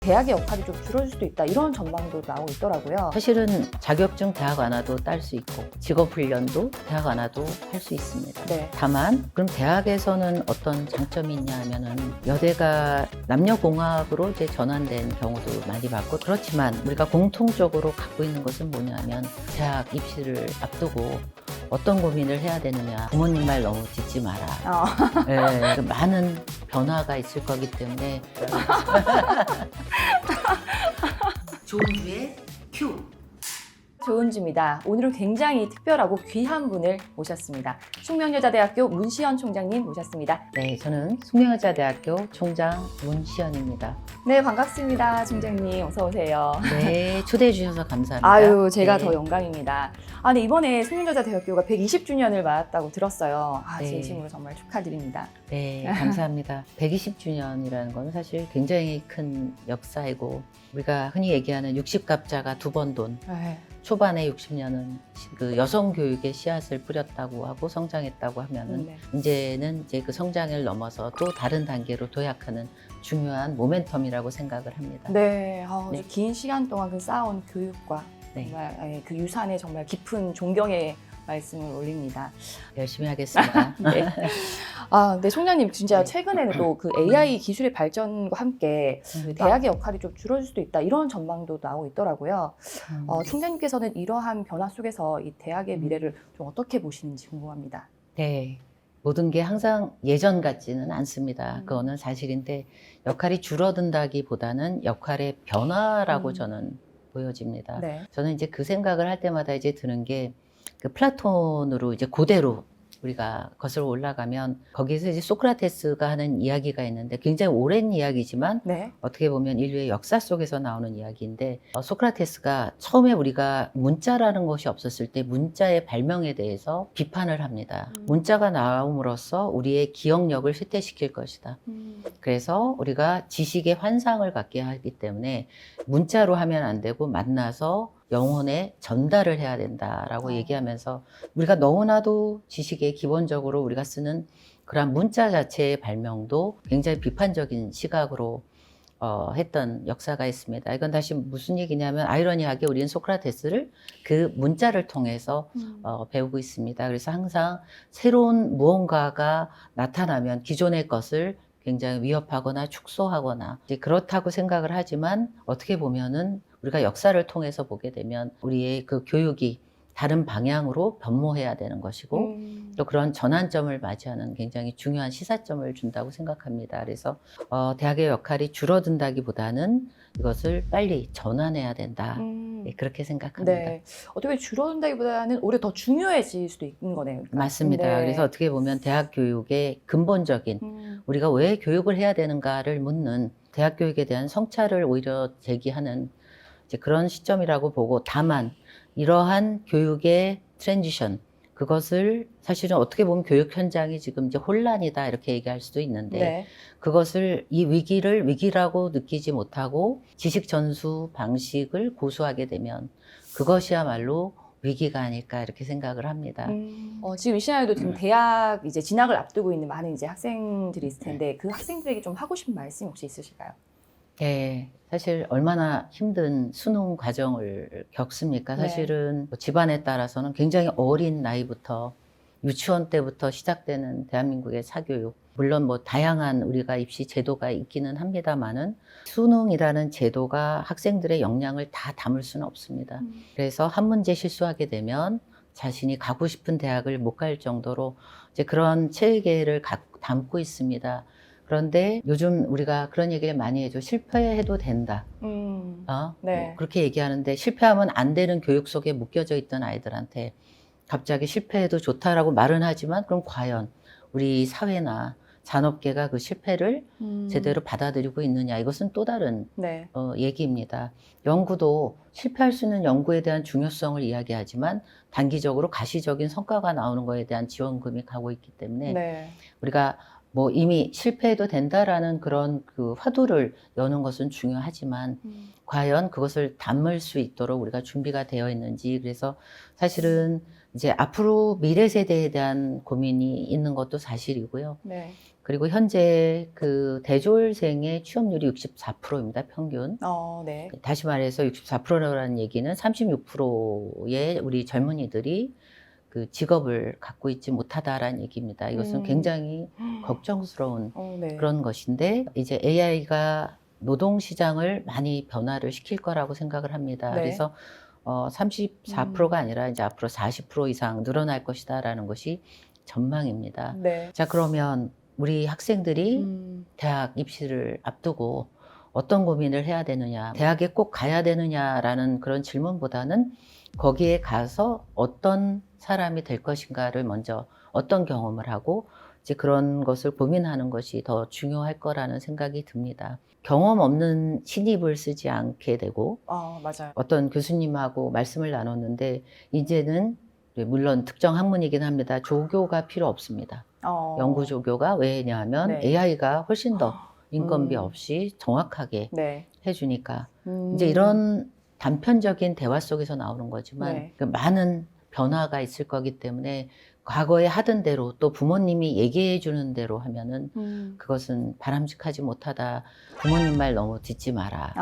대학의 역할이 좀 줄어들 수도 있다 이런 전망도 나오고 있더라고요. 사실은 자격증 대학 안 와도 딸 수 있고 직업훈련도 대학 안 와도 할 수 있습니다. 네. 다만 그럼 대학에서는 어떤 장점이 있냐 하면은 여대가 남녀공학으로 이제 전환된 경우도 많이 봤고, 그렇지만 우리가 공통적으로 갖고 있는 것은 뭐냐면 대학 입시를 앞두고 어떤 고민을 해야 되느냐, 부모님 말 너무 듣지 마라. 네, 그 많은 변화가 있을 거기 때문에 좋은 주에 큐. 좋은 주입니다. 오늘은 굉장히 특별하고 귀한 분을 모셨습니다. 숙명여자대학교 문시현 총장님 모셨습니다. 네, 저는 숙명여자대학교 총장 문시현입니다. 네, 반갑습니다. 총장님 어서 오세요. 네, 초대해 주셔서 감사합니다. 아유, 제가 네. 더 영광입니다. 아, 네, 이번에 숙명여자대학교가 120주년을 맞았다고 들었어요. 아, 네. 진심으로 정말 축하드립니다. 네, 감사합니다. 120주년이라는 건 사실 굉장히 큰 역사이고, 우리가 흔히 얘기하는 60갑자가 두 번 돈, 네. 초반에 60년은 그 여성 교육에 씨앗을 뿌렸다고 하고 성장했다고 하면은 네. 이제는 이제 그 성장을 넘어서 또 다른 단계로 도약하는 중요한 모멘텀이라고 생각을 합니다. 네, 네. 긴 시간 동안 그 쌓아온 교육과 네. 정말 그 유산에 정말 깊은 존경의 말씀을 올립니다. 열심히 하겠습니다. 네. 아, 네, 총장님 진짜 네. 최근에는 또 그 AI 기술의 발전과 함께 대학의 역할이 좀 줄어들 수도 있다 이런 전망도 나오고 있더라고요. 총장님께서는 이러한 변화 속에서 이 대학의 미래를 좀 어떻게 보시는지 궁금합니다. 네. 모든 게 항상 예전 같지는 않습니다. 그거는 사실인데, 역할이 줄어든다기보다는 역할의 변화라고 저는 보여집니다. 네. 저는 이제 그 생각을 할 때마다 이제 드는 게, 그 플라톤으로 이제 고대로 우리가 거슬러 올라가면 거기서 이제 소크라테스가 하는 이야기가 있는데, 굉장히 오랜 이야기지만 네. 어떻게 보면 인류의 역사 속에서 나오는 이야기인데, 소크라테스가 처음에 우리가 문자라는 것이 없었을 때 문자의 발명에 대해서 비판을 합니다. 문자가 나옴으로써 우리의 기억력을 쇠퇴시킬 것이다. 그래서 우리가 지식의 환상을 갖게 하기 때문에 문자로 하면 안 되고 만나서 영혼에 전달을 해야 된다라고 얘기하면서, 우리가 너무나도 지식에 기본적으로 우리가 쓰는 그런 문자 자체의 발명도 굉장히 비판적인 시각으로 했던 역사가 있습니다. 이건 다시 무슨 얘기냐면, 아이러니하게 우리는 소크라테스를 그 문자를 통해서 배우고 있습니다. 그래서 항상 새로운 무언가가 나타나면 기존의 것을 굉장히 위협하거나 축소하거나 이제 그렇다고 생각을 하지만, 어떻게 보면은 우리가 역사를 통해서 보게 되면 우리의 그 교육이 다른 방향으로 변모해야 되는 것이고, 또 그런 전환점을 맞이하는 굉장히 중요한 시사점을 준다고 생각합니다. 그래서 대학의 역할이 줄어든다기보다는 이것을 빨리 전환해야 된다. 네, 그렇게 생각합니다. 네. 어떻게 줄어든다기보다는 오히려 더 중요해질 수도 있는 거네요. 그러니까. 맞습니다. 네. 그래서 어떻게 보면 대학 교육의 근본적인 우리가 왜 교육을 해야 되는가를 묻는, 대학 교육에 대한 성찰을 오히려 제기하는 이제 그런 시점이라고 보고, 다만 이러한 교육의 트랜지션, 그것을 사실은 어떻게 보면 교육 현장이 지금 이제 혼란이다 이렇게 얘기할 수도 있는데, 네. 그것을 이 위기를 위기라고 느끼지 못하고 지식 전수 방식을 고수하게 되면 그것이야말로 위기가 아닐까 이렇게 생각을 합니다. 지금 이 시나리오도 지금 대학 이제 진학을 앞두고 있는 많은 이제 학생들이 있을 텐데, 그 학생들에게 좀 하고 싶은 말씀 혹시 있으실까요? 네, 사실 얼마나 힘든 수능 과정을 겪습니까? 사실은 뭐 집안에 따라서는 굉장히 어린 나이부터, 유치원 때부터 시작되는 대한민국의 사교육, 물론 뭐 다양한 우리가 입시 제도가 있기는 합니다만은 수능이라는 제도가 학생들의 역량을 다 담을 수는 없습니다. 그래서 한 문제 실수하게 되면 자신이 가고 싶은 대학을 못 갈 정도로 이제 그런 체계를 담고 있습니다. 그런데 요즘 우리가 그런 얘기를 많이 해줘. 실패해도 된다. 네. 뭐 그렇게 얘기하는데, 실패하면 안 되는 교육 속에 묶여져 있던 아이들한테 갑자기 실패해도 좋다라고 말은 하지만, 그럼 과연 우리 사회나 산업계가 그 실패를 제대로 받아들이고 있느냐, 이것은 또 다른 네. 얘기입니다. 연구도 실패할 수 있는 연구에 대한 중요성을 이야기하지만 단기적으로 가시적인 성과가 나오는 것에 대한 지원금이 가고 있기 때문에 네. 우리가 뭐 이미 실패해도 된다라는 그런 그 화두를 여는 것은 중요하지만 과연 그것을 담을 수 있도록 우리가 준비가 되어 있는지, 그래서 사실은 이제 앞으로 미래 세대에 대한 고민이 있는 것도 사실이고요. 네. 그리고 현재 그 대졸생의 취업률이 64%입니다, 평균. 네. 다시 말해서 64%라는 얘기는 36%의 우리 젊은이들이 그 직업을 갖고 있지 못하다라는 얘기입니다. 이것은 굉장히 걱정스러운 네. 그런 것인데, 이제 AI가 노동시장을 많이 변화를 시킬 거라고 생각을 합니다. 네. 그래서 34%가 아니라 이제 앞으로 40% 이상 늘어날 것이다라는 것이 전망입니다. 네. 자, 그러면 우리 학생들이 대학 입시를 앞두고 어떤 고민을 해야 되느냐, 대학에 꼭 가야 되느냐라는 그런 질문보다는 거기에 가서 어떤 사람이 될 것인가를 먼저 어떤 경험을 하고 이제 그런 것을 고민하는 것이 더 중요할 거라는 생각이 듭니다. 경험 없는 신입을 쓰지 않게 되고, 맞아요. 어떤 교수님하고 말씀을 나눴는데, 이제는 물론 특정 학문이긴 합니다. 조교가 필요 없습니다. 연구 조교가. 왜냐하면 네. AI가 훨씬 더 인건비 없이 정확하게 네. 해주니까. 이제 이런 단편적인 대화 속에서 나오는 거지만 네. 그 많은 변화가 있을 거기 때문에 과거에 하던 대로 또 부모님이 얘기해 주는 대로 하면은 그것은 바람직하지 못하다. 부모님 말 너무 듣지 마라.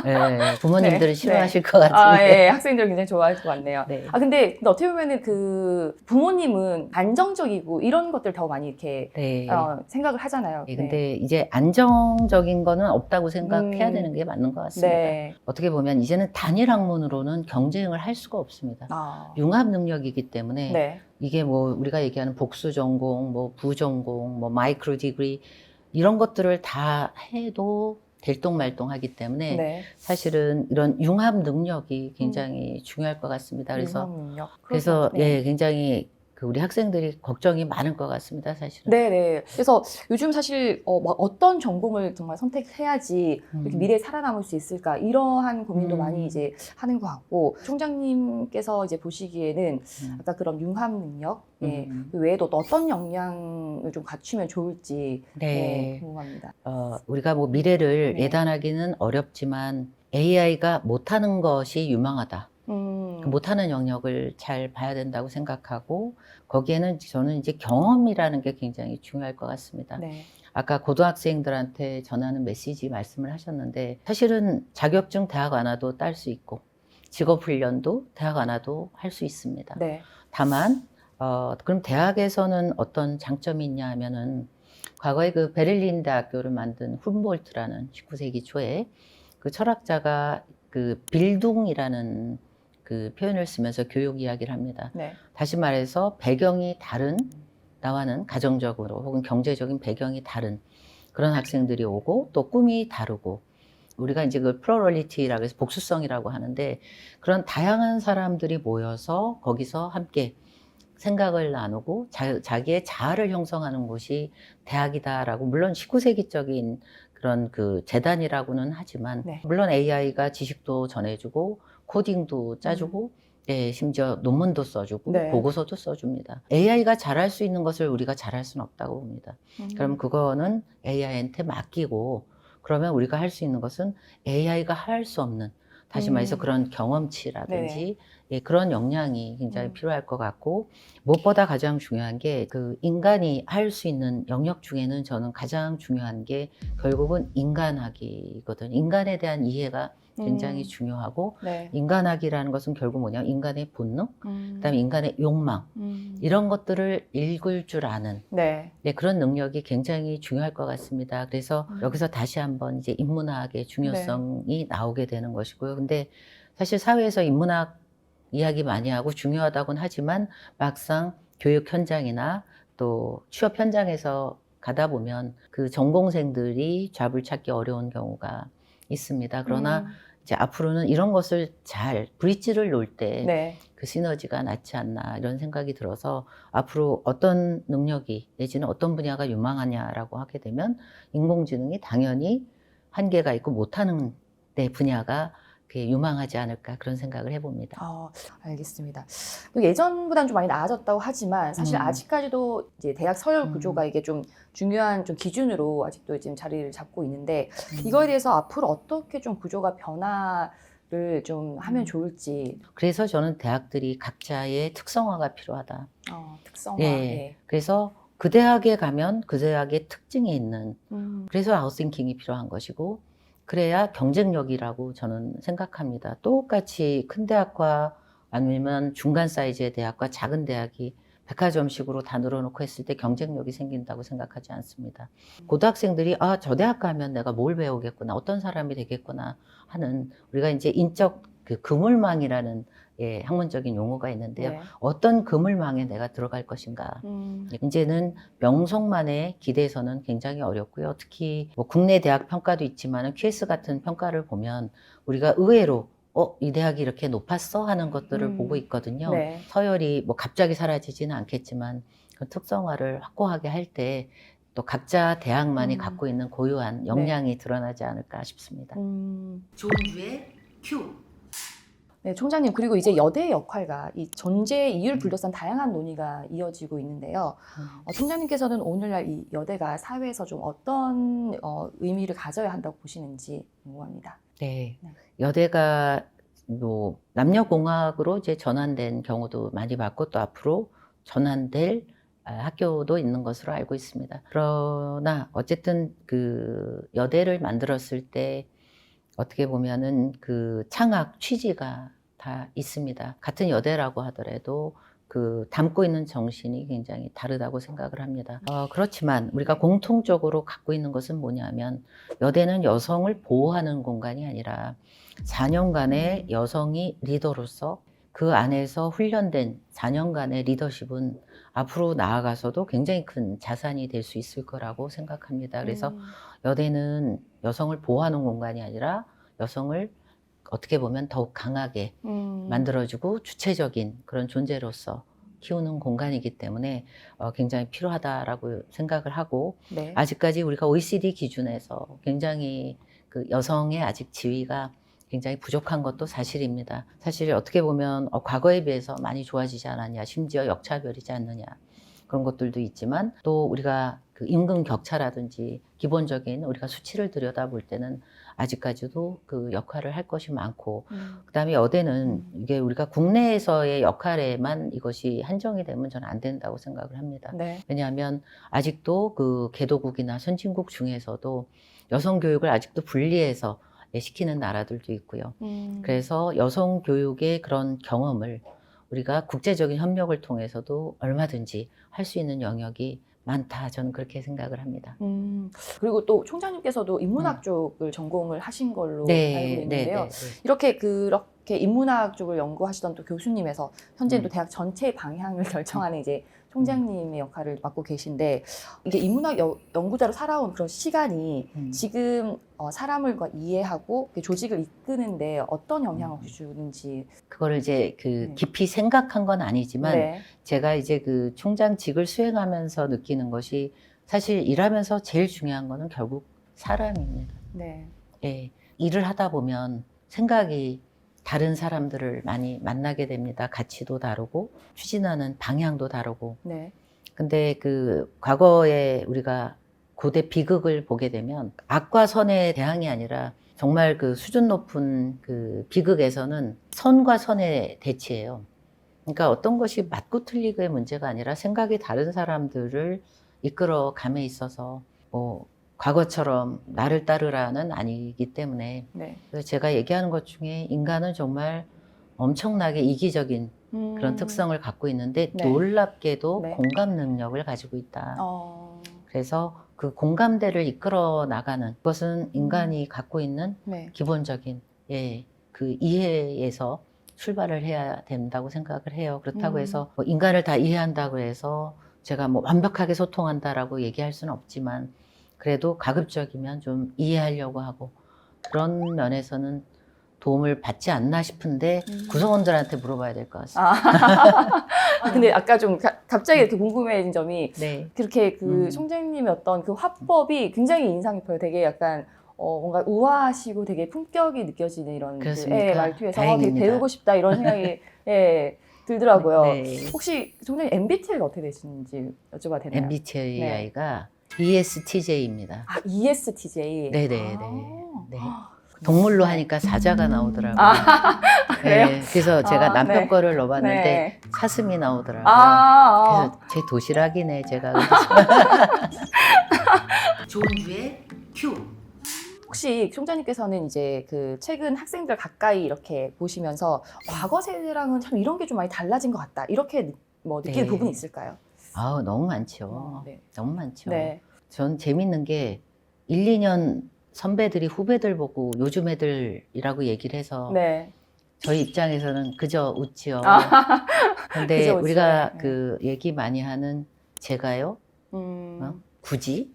네, 부모님들은 네. 싫어하실 것 같은데. 예, 학생들 굉장히 좋아할 것 같네요. 네. 근데 어떻게 보면은 그 부모님은 안정적이고 이런 것들 더 많이 이렇게 네. 생각을 하잖아요. 네, 근데 이제 안정적인 거는 없다고 생각해야 되는 게 맞는 것 같습니다. 네. 어떻게 보면 이제는 단일 학문으로는 경쟁을 할 수가 없습니다. 융합 능력이기 때문에 네. 이게 뭐 우리가 얘기하는 복수 전공, 뭐 부전공, 뭐 마이크로 디그리 이런 것들을 다 해도 들똥말똥하기 때문에 네. 사실은 이런 융합 능력이 굉장히 중요할 것 같습니다. 그래서 융합 능력. 그래서 네. 예, 굉장히 그 우리 학생들이 걱정이 많을 것 같습니다, 사실은. 네네. 그래서 요즘 사실 어떤 전공을 정말 선택해야지 이렇게 미래에 살아남을 수 있을까 이러한 고민도 많이 이제 하는 것 같고, 총장님께서 이제 보시기에는 아까 그런 융합 능력 그 외에도 또 어떤 역량을 좀 갖추면 좋을지 네. 궁금합니다. 우리가 뭐 미래를 네. 예단하기는 어렵지만 AI가 못하는 것이 유망하다. 못하는 영역을 잘 봐야 된다고 생각하고, 거기에는 저는 이제 경험이라는 게 굉장히 중요할 것 같습니다. 네. 아까 고등학생들한테 전하는 메시지 말씀을 하셨는데, 사실은 자격증 대학 안 와도 딸 수 있고 직업훈련도 대학 안 와도 할 수 있습니다. 네. 다만 그럼 대학에서는 어떤 장점이 있냐 하면은, 과거에 그 베를린 대학교를 만든 훔볼트라는 19세기 초에 그 철학자가 그 빌둥이라는 그 표현을 쓰면서 교육 이야기를 합니다. 네. 다시 말해서 배경이 다른, 나와는 가정적으로 혹은 경제적인 배경이 다른 그런 학생들이 오고, 또 꿈이 다르고, 우리가 이제 그 플러럴리티라고 해서 복수성이라고 하는데, 그런 다양한 사람들이 모여서 거기서 함께 생각을 나누고 자기의 자아를 형성하는 곳이 대학이다라고, 물론 19세기적인 그런 그 재단이라고는 하지만 네. 물론 AI가 지식도 전해주고 코딩도 짜주고 심지어 논문도 써주고 네. 보고서도 써줍니다. AI가 잘할 수 있는 것을 우리가 잘할 수는 없다고 봅니다. 그럼 그거는 AI한테 맡기고, 그러면 우리가 할 수 있는 것은 AI가 할 수 없는, 다시 말해서 그런 경험치라든지 그런 역량이 굉장히 필요할 것 같고, 무엇보다 가장 중요한 게 그 인간이 할 수 있는 영역 중에는 저는 가장 중요한 게 결국은 인간학이거든요. 인간에 대한 이해가 굉장히 중요하고, 네. 인간학이라는 것은 결국 뭐냐, 인간의 본능, 그다음에 인간의 욕망, 이런 것들을 읽을 줄 아는 그런 능력이 굉장히 중요할 것 같습니다. 그래서 여기서 다시 한번 이제 인문학의 중요성이 나오게 되는 것이고요. 근데 사실 사회에서 인문학 이야기 많이 하고 중요하다고는 하지만 막상 교육 현장이나 또 취업 현장에서 가다 보면 그 전공생들이 잡을 찾기 어려운 경우가 있습니다. 그러나 이제 앞으로는 이런 것을 잘 브릿지를 놓을 때 그 시너지가 낫지 않나 이런 생각이 들어서, 앞으로 어떤 능력이 내지는 어떤 분야가 유망하냐라고 하게 되면 인공지능이 당연히 한계가 있고 못하는 내 분야가 유망하지 않을까, 그런 생각을 해봅니다. 알겠습니다. 예전보다는 좀 많이 나아졌다고 하지만 사실 아직까지도 이제 대학 서열 구조가 이게 좀 중요한 좀 기준으로 아직도 지금 자리를 잡고 있는데, 이거에 대해서 앞으로 어떻게 좀 구조가 변화를 좀 하면 좋을지. 그래서 저는 대학들이 각자의 특성화가 필요하다. 특성화. 그래서 그 대학에 가면 그 대학의 특징이 있는, 그래서 아웃싱킹이 필요한 것이고, 그래야 경쟁력이라고 저는 생각합니다. 똑같이 큰 대학과 아니면 중간 사이즈의 대학과 작은 대학이 백화점식으로 다 늘어놓고 했을 때 경쟁력이 생긴다고 생각하지 않습니다. 고등학생들이 저 대학 가면 내가 뭘 배우겠구나, 어떤 사람이 되겠구나 하는, 우리가 이제 인적 그 그물망이라는 학문적인 용어가 있는데요. 네. 어떤 그물망에 내가 들어갈 것인가. 이제는 명성만에 기대서는 굉장히 어렵고요. 특히 뭐 국내 대학 평가도 있지만 QS 같은 평가를 보면 우리가 의외로 이 대학이 이렇게 높았어? 하는 것들을 보고 있거든요. 네. 서열이 뭐 갑자기 사라지지는 않겠지만 그 특성화를 확고하게 할 때 또 각자 대학만이 갖고 있는 고유한 역량이 드러나지 않을까 싶습니다. 좋은 주의 큐. 네, 총장님, 그리고 이제 여대의 역할과 이 존재 이유를 둘러싼 다양한 논의가 이어지고 있는데요. 총장님께서는 오늘날 이 여대가 사회에서 좀 어떤 의미를 가져야 한다고 보시는지 궁금합니다. 네. 네. 여대가 뭐 남녀공학으로 이제 전환된 경우도 많이 봤고 또 앞으로 전환될 학교도 있는 것으로 알고 있습니다. 그러나 어쨌든 그 여대를 만들었을 때 어떻게 보면은 그 창학 취지가 다 있습니다. 같은 여대라고 하더라도 그 담고 있는 정신이 굉장히 다르다고 생각을 합니다. 그렇지만 우리가 공통적으로 갖고 있는 것은 뭐냐면 여대는 여성을 보호하는 공간이 아니라 4년간의 여성이 리더로서 그 안에서 훈련된 4년간의 리더십은 앞으로 나아가서도 굉장히 큰 자산이 될 수 있을 거라고 생각합니다. 그래서 여대는 여성을 보호하는 공간이 아니라 여성을 어떻게 보면 더욱 강하게 만들어주고 주체적인 그런 존재로서 키우는 공간이기 때문에 굉장히 필요하다라고 생각을 하고 네. 아직까지 우리가 OECD 기준에서 굉장히 그 여성의 아직 지위가 굉장히 부족한 것도 사실입니다. 사실 어떻게 보면 과거에 비해서 많이 좋아지지 않았냐, 심지어 역차별이지 않느냐 그런 것들도 있지만 또 우리가 그 임금 격차라든지 기본적인 우리가 수치를 들여다볼 때는 아직까지도 그 역할을 할 것이 많고 그다음에 여대는 이게 우리가 국내에서의 역할에만 이것이 한정이 되면 저는 안 된다고 생각을 합니다. 네. 왜냐하면 아직도 그 개도국이나 선진국 중에서도 여성 교육을 아직도 분리해서 시키는 나라들도 있고요. 그래서 여성 교육의 그런 경험을 우리가 국제적인 협력을 통해서도 얼마든지 할 수 있는 영역이 많다. 저는 그렇게 생각을 합니다. 그리고 또 총장님께서도 인문학 쪽을 전공을 하신 걸로 네, 알고 있는데요. 네, 네. 그렇게 인문학 쪽을 연구하시던 또 교수님에서 현재 또 대학 전체 방향을 결정하는 이제 총장님의 역할을 맡고 계신데 이게 인문학 연구자로 살아온 그런 시간이 지금 사람을 이해하고 조직을 이끄는데 어떤 영향을 주는지 그거를 이제 그 깊이 생각한 건 아니지만 네. 제가 이제 그 총장직을 수행하면서 느끼는 것이 사실 일하면서 제일 중요한 거는 결국 사람입니다. 네. 예, 일을 하다 보면 생각이 다른 사람들을 많이 만나게 됩니다. 가치도 다르고 추진하는 방향도 다르고. 네. 근데 그 과거에 우리가 고대 비극을 보게 되면 악과 선의 대항이 아니라 정말 그 수준 높은 그 비극에서는 선과 선의 대치예요. 그러니까 어떤 것이 맞고 틀리고의 문제가 아니라 생각이 다른 사람들을 이끌어 감에 있어서 뭐 과거처럼 나를 따르라는 아니기 때문에 네. 그래서 제가 얘기하는 것 중에 인간은 정말 엄청나게 이기적인 그런 특성을 갖고 있는데 네. 놀랍게도 네. 공감 능력을 가지고 있다. 어... 그래서 그 공감대를 이끌어 나가는 그것은 인간이 갖고 있는 네. 기본적인 그 이해에서 출발을 해야 된다고 생각을 해요. 그렇다고 해서 뭐 인간을 다 이해한다고 해서 제가 뭐 완벽하게 소통한다라고 얘기할 수는 없지만 그래도 가급적이면 좀 이해하려고 하고 그런 면에서는 도움을 받지 않나 싶은데 구성원들한테 물어봐야 될 것 같습니다. 근데 아까 좀 갑자기 이렇게 궁금해진 점이 네. 그렇게 그 총장님의 어떤 그 화법이 굉장히 인상 깊어요. 되게 약간 뭔가 우아하시고 되게 품격이 느껴지는 이런 그, 말투에서 되게 배우고 싶다 이런 생각이 들더라고요. 네. 혹시 총장님 MBTI가 어떻게 되시는지 여쭤봐도 되나요? MBTI가 ESTJ입니다. ESTJ. 네네네. 네. 동물로 하니까 사자가 나오더라고요. 그래요? 네, 그래서 제가 남편 네. 거를 넣어봤는데 네. 사슴이 나오더라고요. 아, 그래서 제 도시락이네 제가. 좋은 주에 큐. 혹시 총장님께서는 이제 그 최근 학생들 가까이 이렇게 보시면서 과거 세대랑은 참 이런 게 좀 많이 달라진 것 같다. 이렇게 뭐 느끼는 네. 부분이 있을까요? 아우 너무 많죠. 네. 너무 많죠. 네. 전 재밌는 게 1, 2년 선배들이 후배들 보고 요즘 애들이라고 얘기를 해서 네. 저희 입장에서는 그저 웃지요. 아, 근데 그저 웃지요. 우리가 네. 그 얘기 많이 하는 제가요, 굳이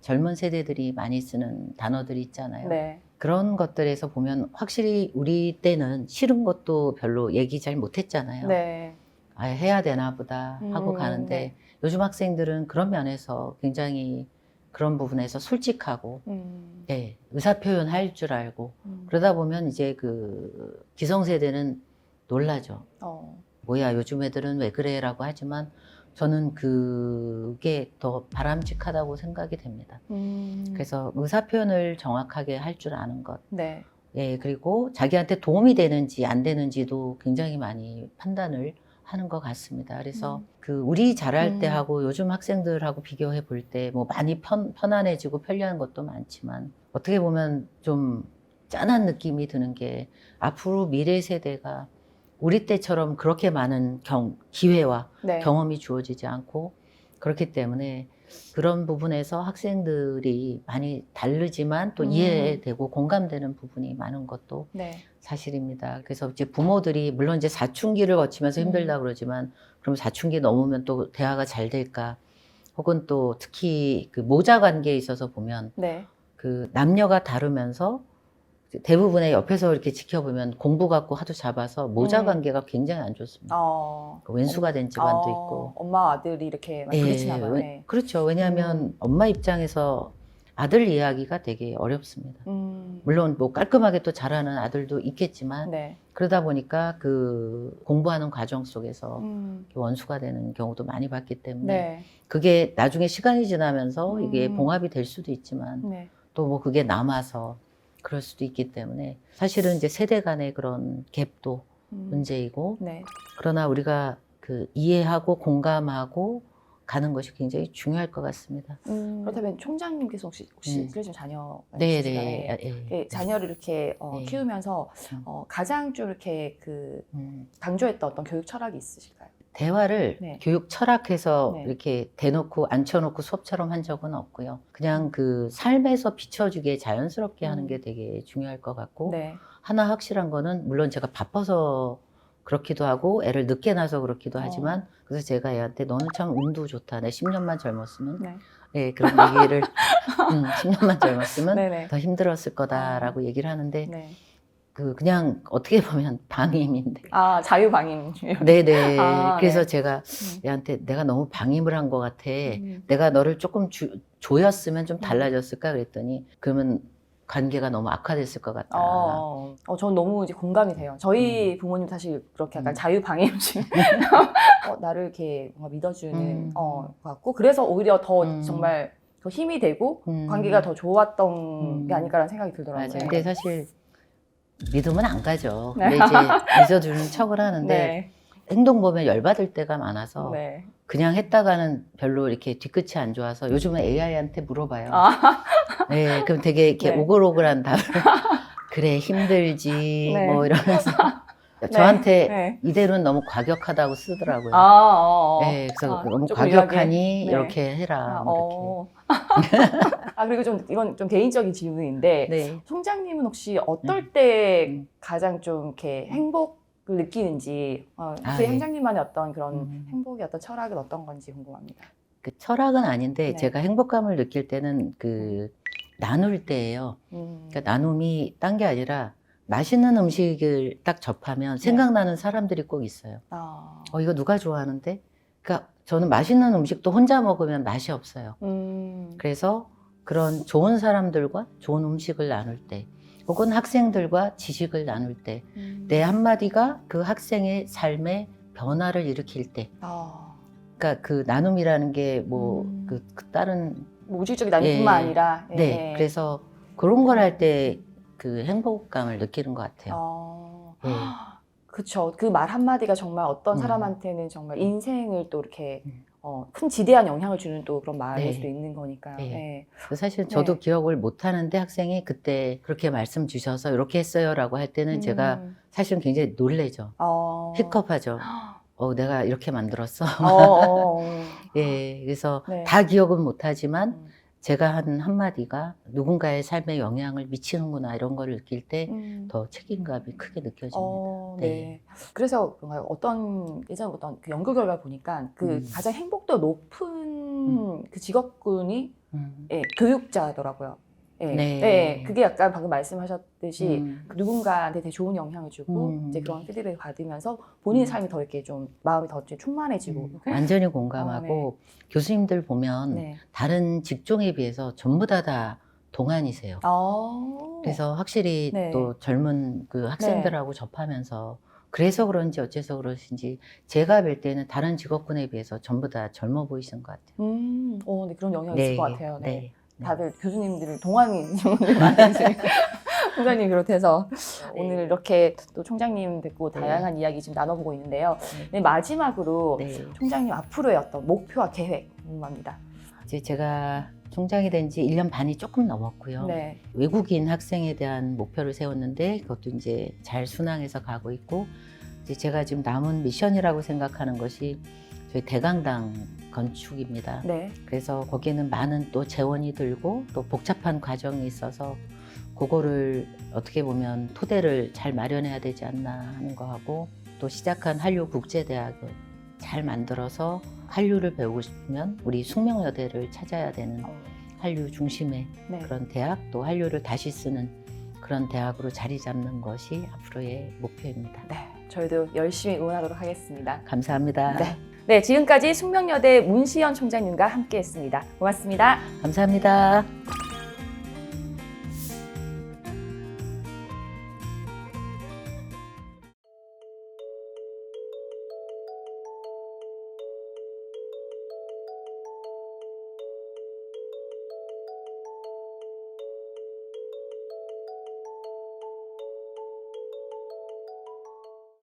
젊은 세대들이 많이 쓰는 단어들이 있잖아요. 네. 그런 것들에서 보면 확실히 우리 때는 싫은 것도 별로 얘기 잘 못했잖아요. 네. 아, 해야 되나 보다 하고 가는데 네. 요즘 학생들은 그런 면에서 굉장히 그런 부분에서 솔직하고 네, 의사표현 할 줄 알고 그러다 보면 이제 그 기성세대는 놀라죠. 뭐야 요즘 애들은 왜 그래 라고 하지만 저는 그게 더 바람직하다고 생각이 됩니다. 그래서 의사표현을 정확하게 할 줄 아는 것. 네. 예, 그리고 자기한테 도움이 되는지 안 되는지도 굉장히 많이 판단을 하는 것 같습니다. 그래서 그 우리 자랄 때하고 요즘 학생들하고 비교해 볼 때 뭐 많이 편안해지고 편리한 것도 많지만 어떻게 보면 좀 짠한 느낌이 드는 게 앞으로 미래 세대가 우리 때처럼 그렇게 많은 기회와 네. 경험이 주어지지 않고 그렇기 때문에 그런 부분에서 학생들이 많이 다르지만 또 이해되고 공감되는 부분이 많은 것도 네. 사실입니다. 그래서 이제 부모들이 물론 이제 사춘기를 거치면서 힘들다 그러지만 그럼 사춘기 넘으면 또 대화가 잘 될까? 혹은 또 특히 그 모자 관계에 있어서 보면 네. 그 남녀가 다르면서 대부분의 옆에서 이렇게 지켜보면 공부 갖고 하도 잡아서 모자 관계가 굉장히 안 좋습니다. 왼수가 된 집안도 있고. 엄마 아들이 이렇게 많이 부딪히나 봐요. 네. 그렇죠. 왜냐하면 엄마 입장에서 아들 이야기가 되게 어렵습니다. 물론 뭐 깔끔하게 또 잘하는 아들도 있겠지만 네. 그러다 보니까 그 공부하는 과정 속에서 원수가 되는 경우도 많이 봤기 때문에 네. 그게 나중에 시간이 지나면서 이게 봉합이 될 수도 있지만 네. 또 뭐 그게 남아서 그럴 수도 있기 때문에 사실은 이제 세대 간의 그런 갭도 문제이고 네. 그러나 우리가 그 이해하고 공감하고 가는 것이 굉장히 중요할 것 같습니다. 그렇다면 총장님께서 혹시 실례지만 자녀가 네네. 있으신가요? 자녀를 이렇게 네. 키우면서 가장 좀 이렇게 그 강조했던 어떤 교육 철학이 있으실까요? 대화를 네. 교육 철학해서 네. 이렇게 대놓고 앉혀놓고 수업처럼 한 적은 없고요. 그냥 그 삶에서 비춰주게 자연스럽게 하는 게 되게 중요할 것 같고 네. 하나 확실한 거는 물론 제가 바빠서 그렇기도 하고 애를 늦게 낳아서 그렇기도 하지만 그래서 제가 애한테 너는 참 운도 좋다. 내 10년만 젊었으면 네. 네, 그런 얘기를 10년만 젊었으면 네네. 더 힘들었을 거다라고 얘기를 하는데 네. 그냥 어떻게 보면 방임인데 자유방임. 네네. 그래서 네. 제가 얘한테 내가 너무 방임을 한 것 같아. 내가 너를 조금 조였으면 좀 달라졌을까 그랬더니 그러면 관계가 너무 악화됐을 것 같다. 전 너무 이제 공감이 돼요. 저희 부모님 사실 그렇게 약간 자유방임식 나를 이렇게 뭔가 믿어주는 것 같고 그래서 오히려 더 정말 더 힘이 되고 관계가 더 좋았던 게 아닐까라는 생각이 들더라고요. 맞아요. 근데 사실 믿으면 안 가죠. 네. 근데 이제 믿어주는 척을 하는데 네. 행동 보면 열받을 때가 많아서 네. 그냥 했다가는 별로 이렇게 뒤끝이 안 좋아서 요즘은 AI한테 물어봐요. 네, 그럼 되게 이렇게 네. 오글오글한 답을 그래 힘들지 네. 뭐 이러면서 저한테 이대로는 너무 과격하다고 쓰더라고요. 네, 그래서 너무 과격하니 이렇게 해라. 뭐 이렇게. 그리고 좀 이건 좀 개인적인 질문인데 네. 총장님은 혹시 어떨 때 가장 좀 이렇게 행복을 느끼는지 그 행장님만의 어떤 그런 행복의 어떤 철학은 어떤 건지 궁금합니다. 그 철학은 아닌데 네. 제가 행복감을 느낄 때는 그 나눌 때예요. 그러니까 나눔이 딴 게 아니라 맛있는 음식을 딱 접하면 생각나는 사람들이 꼭 있어요. 이거 누가 좋아하는데? 그러니까 저는 맛있는 음식도 혼자 먹으면 맛이 없어요. 그래서 그런 좋은 사람들과 좋은 음식을 나눌 때 혹은 학생들과 지식을 나눌 때 내 한마디가 그 학생의 삶에 변화를 일으킬 때 그러니까 그 나눔이라는 게 뭐 그 다른 무질적인 나눔뿐만 아니라 네. 그래서 그런 걸 할 때 그 행복감을 느끼는 것 같아요. 네. 그쵸. 그 말 한마디가 정말 어떤 음. 사람한테는 정말 인생을 또 이렇게 큰 지대한 영향을 주는 또 그런 말일 네. 수도 있는 거니까요. 네. 네. 사실 저도 네. 기억을 못 하는데 학생이 그때 그렇게 말씀 주셔서 이렇게 했어요라고 할 때는 제가 사실은 굉장히 놀래죠. 픽업하죠. 내가 이렇게 만들었어. 예, 그래서 네. 다 기억은 못하지만 제가 한 한마디가 누군가의 삶에 영향을 미치는구나 이런 걸 느낄 때 더 책임감이 크게 느껴집니다. 네. 그래서 그런가요? 예전 어떤 그 연구 결과 보니까 그 가장 행복도 높은 그 직업군이 예, 교육자더라고요. 예. 네. 네. 그게 약간 방금 말씀하셨듯이 그 누군가한테 되게 좋은 영향을 주고 이제 그런 피드백을 받으면서 본인 삶이 더 이렇게 좀 마음이 더 충만해지고. 완전히 공감하고 교수님들 보면 네. 다른 직종에 비해서 전부 다 동안이세요. 그래서 확실히 네. 또 젊은 그 학생들하고 접하면서 그래서 그런지 어째서 그러신지 제가 뵐 때는 다른 직업군에 비해서 전부 다 젊어 보이시는 것 같아요. 네, 그런 영향이 있을 것 같아요. 네. 네. 다들 교수님들이 동안인 분들이 많으세요. 총장님 비롯해서 오늘 이렇게 또 총장님 뵙고 다양한 이야기 지금 나눠보고 있는데요. 네, 마지막으로 총장님 앞으로의 어떤 목표와 계획 궁금합니다. 이제 제가 총장이 된 지 1년 반이 조금 넘었고요. 네. 외국인 학생에 대한 목표를 세웠는데 그것도 이제 잘 순항해서 가고 있고 이제 제가 지금 남은 미션이라고 생각하는 것이 저희 대강당 건축입니다. 네. 그래서 거기에는 많은 또 재원이 들고 또 복잡한 과정이 있어서 그거를 어떻게 보면 토대를 잘 마련해야 되지 않나 하는 거 하고 또 시작한 한류국제대학을 잘 만들어서 한류를 배우고 싶으면 우리 숙명여대를 찾아야 되는 한류 중심의 그런 대학 또 한류를 다시 쓰는 그런 대학으로 자리 잡는 것이 앞으로의 목표입니다. 네, 저희도 열심히 응원하도록 하겠습니다. 감사합니다. 네, 지금까지 숙명여대 문시연 총장님과 함께했습니다. 고맙습니다. 감사합니다.